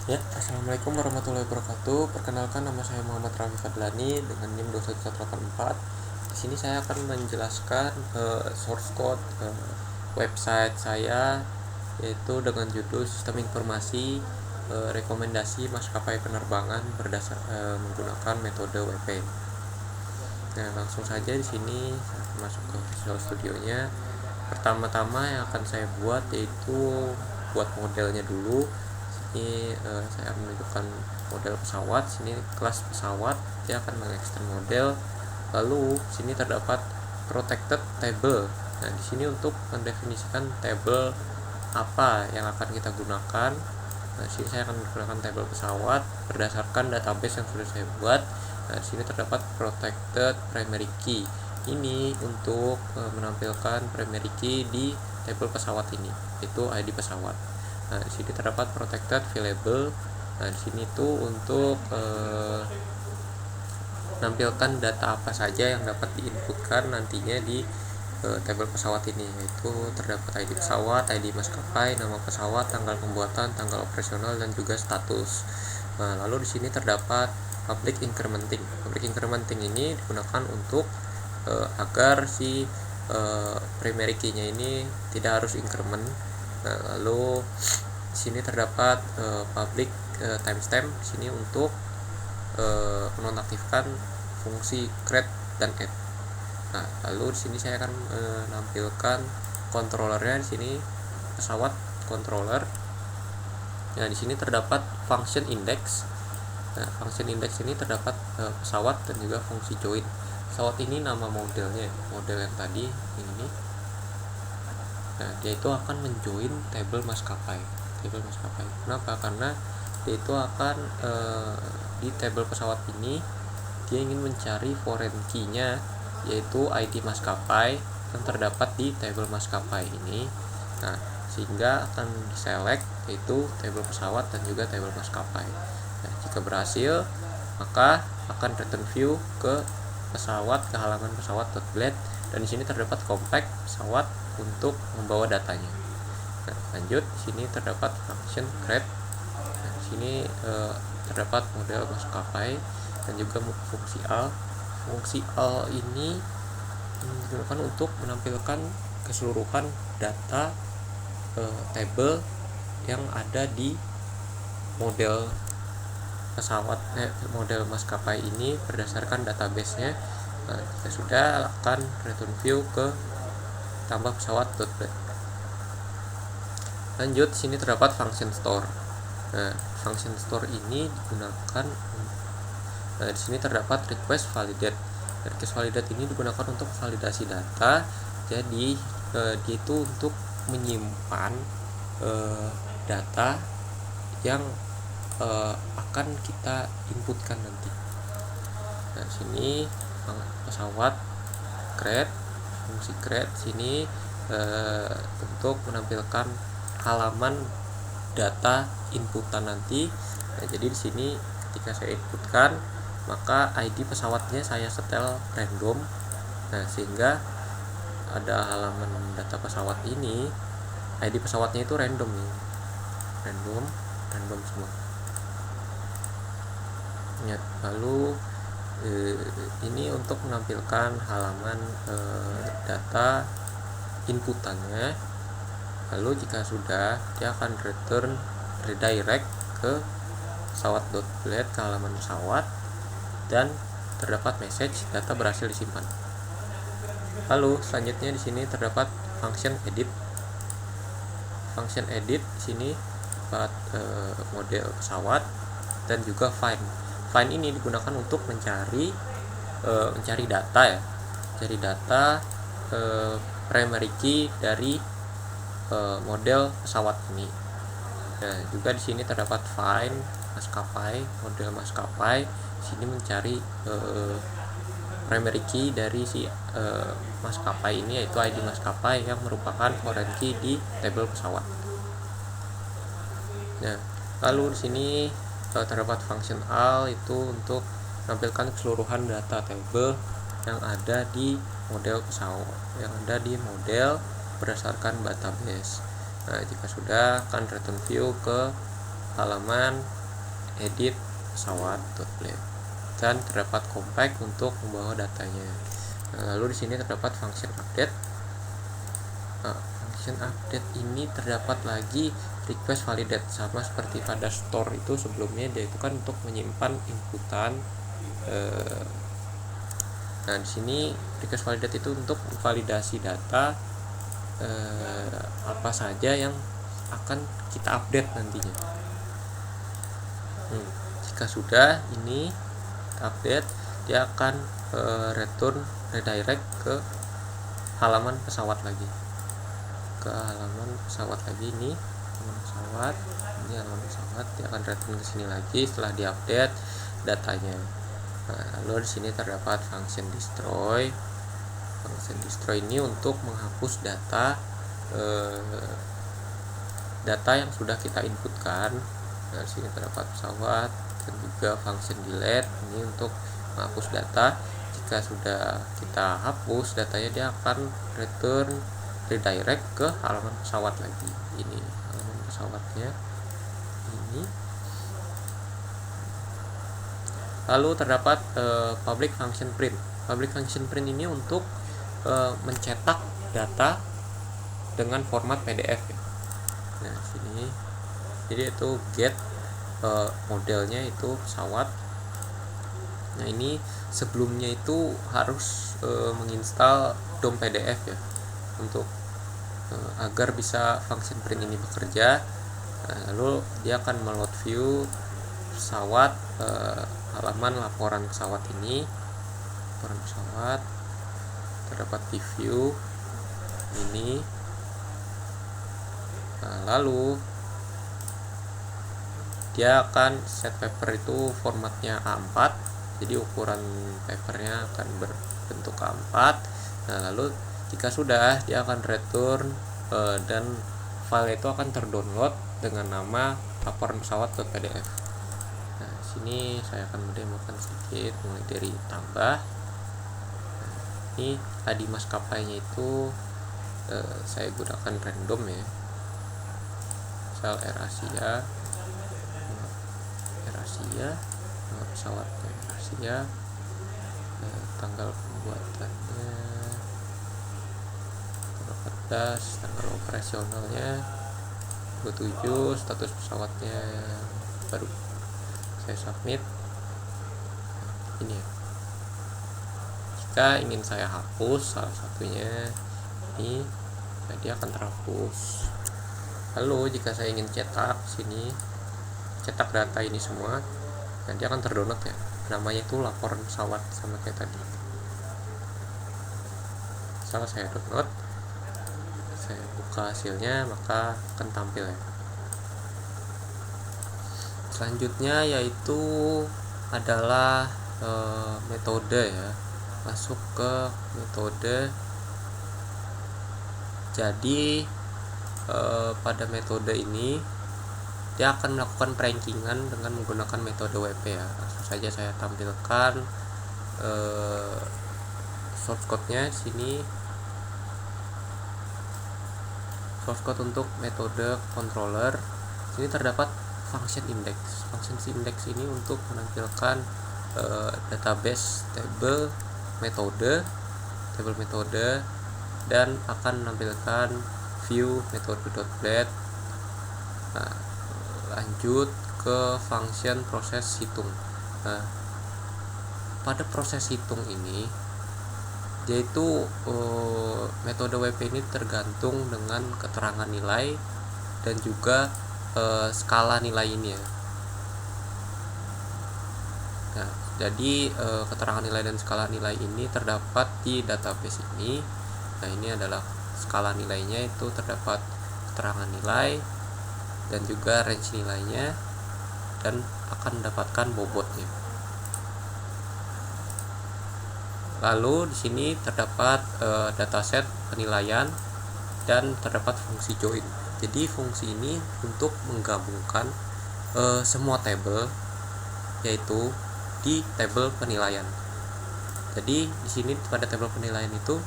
Ya, assalamualaikum warahmatullahi wabarakatuh. Perkenalkan, nama saya Muhammad Raffi Fadlani dengan NIM 21184. Di sini saya akan menjelaskan source code website saya, yaitu dengan judul Sistem Informasi Rekomendasi Maskapai Penerbangan menggunakan metode WP. Nah, langsung saja di sini saya akan masuk ke Visual Studio-nya. Pertama-tama yang akan saya buat yaitu buat modelnya dulu. Ini saya menunjukkan model pesawat. Sini kelas pesawat, dia akan mengekstrak model. Lalu sini terdapat protected table. Nah, di sini untuk mendefinisikan table apa yang akan kita gunakan. Nah, sini saya akan menggunakan table pesawat berdasarkan database yang sudah saya buat. Nah, di sini terdapat protected primary key. Ini untuk menampilkan primary key di table pesawat ini, yaitu ID pesawat. Nah, di sini terdapat protected variable. Nah, di sini tuh untuk menampilkan data apa saja yang dapat diinputkan nantinya di tabel pesawat ini, yaitu terdapat ID pesawat, ID maskapai, nama pesawat, tanggal pembuatan, tanggal operasional, dan juga status. Nah, lalu di sini terdapat public incrementing. Public incrementing ini digunakan untuk agar si primary key-nya ini tidak harus increment. Nah, lalu di sini terdapat public timestamp di sini untuk menonaktifkan fungsi create dan add. Nah, lalu di sini saya akan menampilkan controllernya. Di sini pesawat controller. Nah, di sini terdapat function index. Nah, function index ini terdapat pesawat dan juga fungsi join. Pesawat ini nama modelnya, model yang tadi ini. Nah, dia itu akan menjoin table maskapai. Kenapa? Karena dia itu akan di table pesawat ini dia ingin mencari foreign key-nya, yaitu ID maskapai yang terdapat di table maskapai ini. Nah, sehingga akan diselect yaitu table pesawat dan juga table maskapai. Nah, jika berhasil, maka akan return view ke pesawat, ke halaman pesawat.blade, dan di sini terdapat compact pesawat untuk membawa datanya. Nah, lanjut, di sini terdapat function create. Nah, di sini terdapat model maskapai dan juga fungsi al. Fungsi al ini digunakan untuk menampilkan keseluruhan data table yang ada di model pesawat, model maskapai ini berdasarkan database-nya. Nah, kita sudah akan return view ke tambah pesawat.blade. Lanjut, sini terdapat function store. Nah, function store ini digunakan. Nah, di sini terdapat request validate. Request validate ini digunakan untuk validasi data. Jadi dia itu untuk menyimpan data yang akan kita inputkan nanti. Nah, sini pesawat create, fungsi create sini untuk menampilkan halaman data inputan nanti. Nah, jadi di sini ketika saya inputkan, maka ID pesawatnya saya setel random. Nah, sehingga ada halaman data pesawat ini, ID pesawatnya itu random nih, random semua. Ya, lalu ini untuk menampilkan halaman data inputannya. Lalu jika sudah, dia akan redirect ke pesawat.blade, ke halaman pesawat, dan terdapat message data berhasil disimpan. Lalu selanjutnya di sini terdapat function edit. Function edit di sini dapat model pesawat dan juga find. Find ini digunakan untuk mencari data ya, mencari data primary key dari model pesawat ini. Nah, juga di sini terdapat find maskapai, model maskapai. Di sini mencari primary key dari si maskapai ini, yaitu ID maskapai yang merupakan foreign key di table pesawat. Nah, lalu di sini terdapat function al, itu untuk menampilkan keseluruhan data table yang ada di model pesawat, yang ada di model berdasarkan database. Nah, jika sudah, akan return view ke halaman edit pesawat.blade dan terdapat compact untuk membawa datanya. Lalu di sini terdapat function update. Function update ini terdapat lagi request validate, sama seperti pada store itu sebelumnya, dia itu kan untuk menyimpan inputan. Nah di sini request validate itu untuk validasi data apa saja yang akan kita update nantinya. Jika sudah ini update, dia akan redirect ke halaman pesawat lagi. Ini halaman pesawat, dia akan return ke sini lagi setelah diupdate datanya. Lalu di sini terdapat function destroy. Function destroy ini untuk menghapus data yang sudah kita inputkan. Di sini terdapat pesawat, dan juga function delete ini untuk menghapus data. Jika sudah kita hapus datanya, dia akan redirect ke halaman pesawat lagi. Ini halaman pesawatnya ini. Lalu terdapat public function print. Public function print ini untuk mencetak data dengan format PDF ya. Nah sini jadi itu get modelnya itu pesawat. Nah ini sebelumnya itu harus menginstal DOM PDF ya, untuk agar bisa function print ini bekerja. Lalu dia akan meload view pesawat, halaman laporan pesawat ini. Laporan pesawat terdapat di view ini. Lalu dia akan set paper itu formatnya A4, jadi ukuran papernya akan berbentuk A4. Lalu jika sudah, dia akan return dan file itu akan terdownload dengan nama laporan pesawat.pdf. Nah, sini saya akan mendemokan sedikit mulai dari tambah. Ini ID maskapainya itu saya gunakan random ya. Misal AirAsia, nama pesawatnya AirAsia, tanggal pembuatannya 14, tanggal operasionalnya 27, status pesawatnya baru. Saya submit. Ini ya. Jika ingin saya hapus salah satunya ini, nah dia akan terhapus. Lalu jika saya ingin cetak sini, cetak data ini semua, nanti akan terdownload ya. Namanya itu laporan pesawat, sama kayak tadi. Setelah saya download, saya buka hasilnya, maka akan tampil ya. Selanjutnya yaitu adalah metode ya. Masuk ke metode. Jadi pada metode ini dia akan melakukan rankingan dengan menggunakan metode WP ya. Langsung saja saya tampilkan source code-nya sini. Source code untuk metode controller. Sini terdapat function index. Function index ini untuk menampilkan database table metode dan akan menampilkan view metode.blade. Nah, lanjut ke function proses hitung. Nah, pada proses hitung ini, yaitu metode WP ini tergantung dengan keterangan nilai dan juga skala nilai ini ya. Nah, jadi keterangan nilai dan skala nilai ini terdapat di database ini. Nah, ini adalah skala nilainya, itu terdapat keterangan nilai dan juga range nilainya, dan akan mendapatkan bobotnya. Lalu di sini terdapat dataset penilaian dan terdapat fungsi join. Jadi fungsi ini untuk menggabungkan semua tabel, yaitu di tabel penilaian. Jadi di sini pada tabel penilaian itu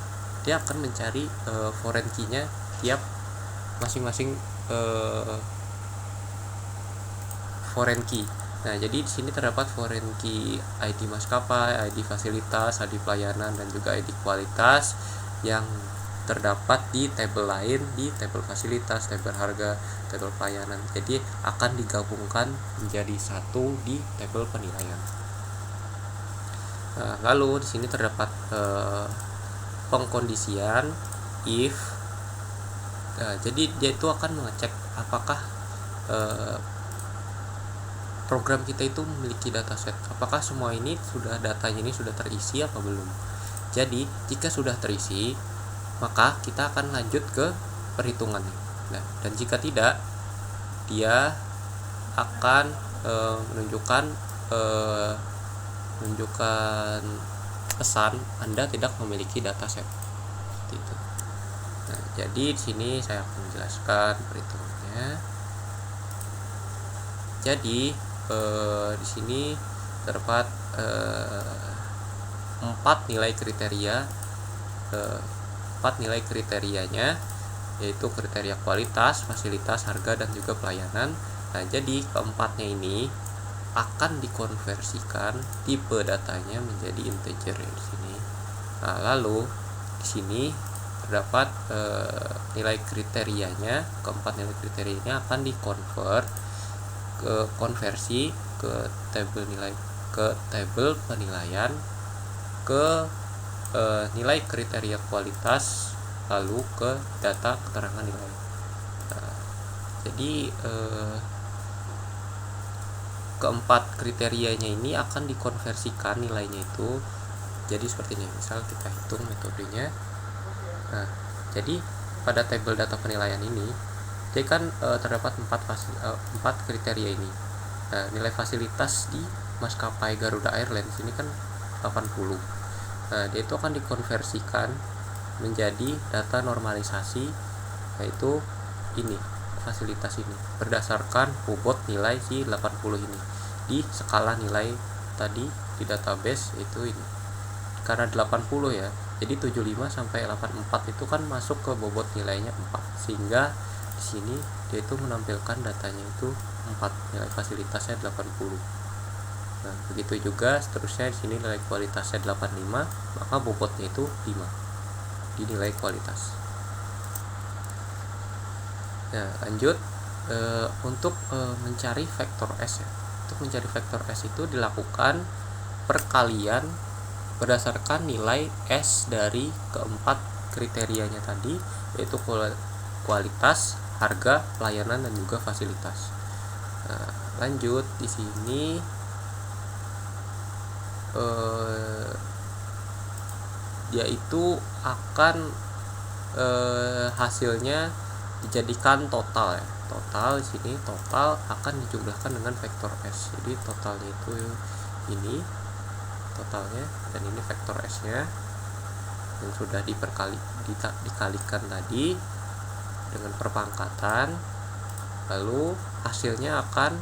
dia akan mencari foreign key-nya tiap masing-masing foreign key. Nah, jadi di sini terdapat foreign key ID maskapai, ID fasilitas, ID pelayanan, dan juga ID kualitas yang terdapat di tabel lain, di tabel fasilitas, tabel harga, tabel pelayanan. Jadi akan digabungkan menjadi satu di tabel penilaian. Nah, lalu di sini terdapat pengkondisian if. Nah, jadi dia itu akan mengecek apakah program kita itu memiliki dataset, apakah semua ini datanya ini sudah terisi apa belum. Jadi jika sudah terisi, maka kita akan lanjut ke perhitungannya. Nah, dan jika tidak, dia akan menunjukkan pesan Anda tidak memiliki dataset. Seperti itu. Nah, jadi di sini saya akan menjelaskan perhitungannya. Jadi di sini terdapat 4 nilai kriteria. 4 nilai kriterianya, yaitu kriteria kualitas, fasilitas, harga, dan juga pelayanan. Nah, jadi keempatnya ini akan dikonversikan tipe datanya menjadi integer di sini. Nah, lalu di sini terdapat nilai kriterianya, keempat nilai kriterianya akan konversi ke tabel penilaian, ke nilai kriteria kualitas, lalu ke data keterangan nilai. Nah, jadi keempat kriterianya ini akan dikonversikan nilainya itu jadi seperti ini. Misal kita hitung metodenya. Nah, jadi pada tabel data penilaian ini dia kan terdapat 4 kriteria ini. Nah, nilai fasilitas di maskapai Garuda Airlines ini kan 80. Nah, dia itu akan dikonversikan menjadi data normalisasi, yaitu ini, fasilitas ini, berdasarkan bobot nilai si 80 ini di skala nilai tadi di database itu ini. Karena 80 ya, jadi 75 sampai 84 itu kan masuk ke bobot nilainya 4, sehingga di sini dia itu menampilkan datanya itu 4, nilai fasilitasnya 80. Nah, begitu juga seterusnya di sini nilai kualitasnya 85, maka bobotnya itu 5 di nilai kualitas. Nah, lanjut untuk mencari vektor S ya. Untuk mencari vektor S itu dilakukan perkalian berdasarkan nilai S dari keempat kriterianya tadi, yaitu kualitas, harga, pelayanan, dan juga fasilitas. Nah, lanjut di sini dia itu akan hasilnya dijadikan total ya. Total di sini total akan dijumlahkan dengan vektor S. Jadi totalnya itu ini totalnya, dan ini vektor S-nya yang sudah dikalikan tadi dengan perpangkatan, lalu hasilnya akan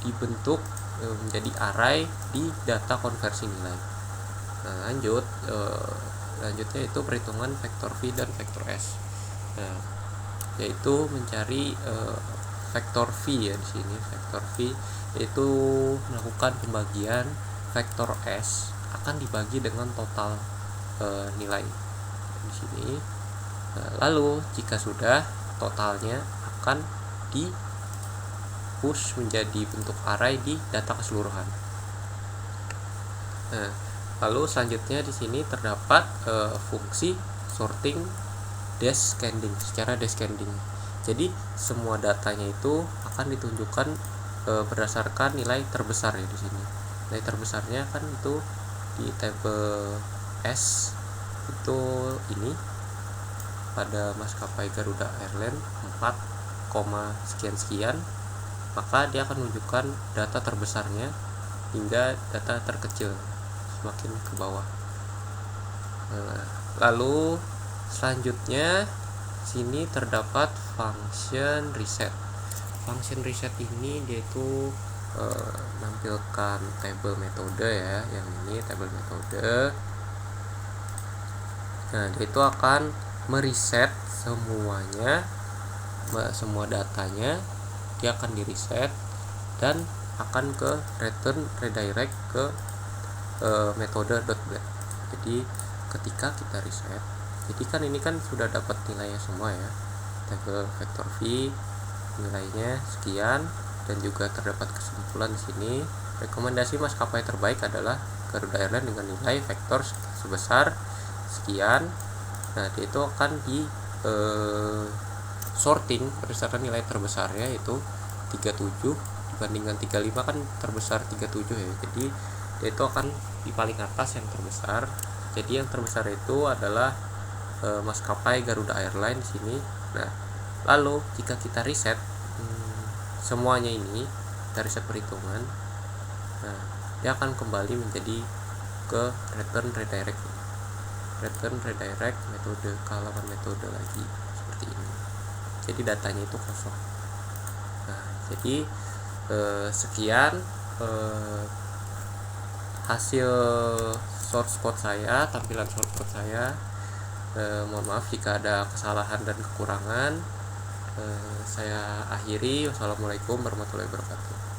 dibentuk menjadi array di data konversi nilai. Nah, lanjutnya itu perhitungan vektor V dan vektor S. Nah, yaitu mencari vektor V ya di sini. Vektor V yaitu melakukan pembagian vektor S akan dibagi dengan total nilai di sini. Nah, lalu jika sudah, totalnya akan di push menjadi bentuk array di data keseluruhan. Nah, lalu selanjutnya di sini terdapat fungsi sorting descending, secara descending. Jadi semua datanya itu akan ditunjukkan berdasarkan nilai terbesar ya di sini. Nilai terbesarnya kan itu di tabel S itu ini pada maskapai Garuda Airlines 4, sekian, maka dia akan menunjukkan data terbesarnya hingga data terkecil semakin ke bawah. Lalu selanjutnya sini terdapat function reset. Function reset ini dia itu menampilkan tabel metode ya, yang ini tabel metode. Nah, dia itu akan mereset semuanya, semua datanya dia akan di reset dan akan ke return redirect ke metode .blend. Jadi ketika kita reset, jadi kan ini kan sudah dapat nilainya semua ya, tabel vektor v nilainya sekian, dan juga terdapat kesimpulan di sini. Rekomendasi maskapai terbaik adalah Garuda Airlines dengan nilai vektor sebesar sekian. Nah, itu akan di sorting berdasarkan nilai terbesarnya, yaitu 37 dibandingkan 35 kan terbesar 37 ya. Jadi itu akan di paling atas yang terbesar. Jadi yang terbesar itu adalah maskapai Garuda Airlines di sini. Nah, lalu jika kita reset semuanya ini, kita reset perhitungan, nah dia akan kembali menjadi ke return redirect metode ke halaman metode lagi seperti ini. Jadi datanya itu kosong. Nah, jadi sekian hasil source code saya, tampilan source code saya. Mohon maaf jika ada kesalahan dan kekurangan. Saya akhiri. Wassalamualaikum warahmatullahi wabarakatuh.